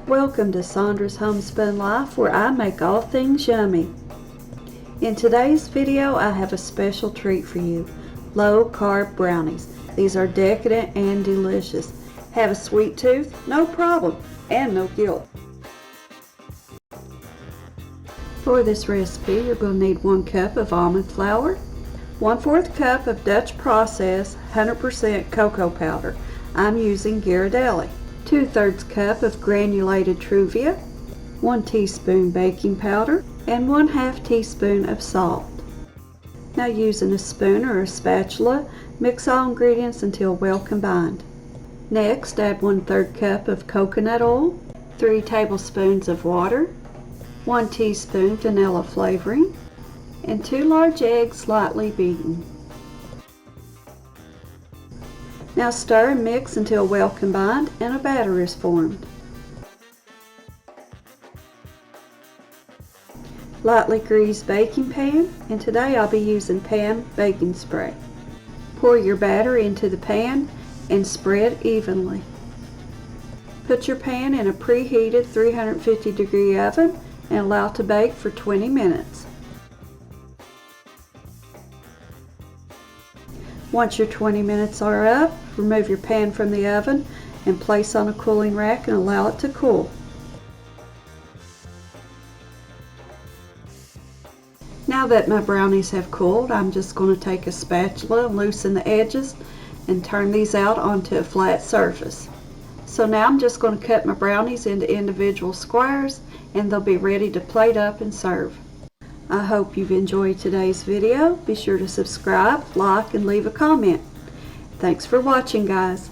Welcome to Sandra's Homespun Life, where I make all things yummy. In today's video I have a special treat for you, low carb brownies. These are decadent and delicious. Have a sweet tooth? No problem, and no guilt. For this recipe you're going to need 1 cup of almond flour, 1/4 cup of Dutch processed 100% cocoa powder. I'm using GHIRARDELLI. 2/3 cup of granulated Truvia, 1 teaspoon baking powder, and 1/2 teaspoon of salt. Now using a spoon or a spatula, mix all ingredients until well combined. Next add 1/3 cup of coconut oil, 3 tablespoons of water, 1 teaspoon vanilla flavoring, and 2 large eggs lightly beaten. Now stir and mix until well combined and a batter is formed. Lightly grease baking pan, and today I'll be using pan baking spray. Pour your batter into the pan and spread evenly. Put your pan in a preheated 350-degree oven and allow to bake for 20 minutes. Once your 20 minutes are up, remove your pan from the oven and place on a cooling rack and allow it to cool. Now that my brownies have cooled, I'm just going to take a spatula and loosen the edges and turn these out onto a flat surface. So now I'm just going to cut my brownies into individual squares and they'll be ready to plate up and serve. I hope you've enjoyed today's video. Be sure to subscribe, like, and leave a comment. Thanks for watching, guys.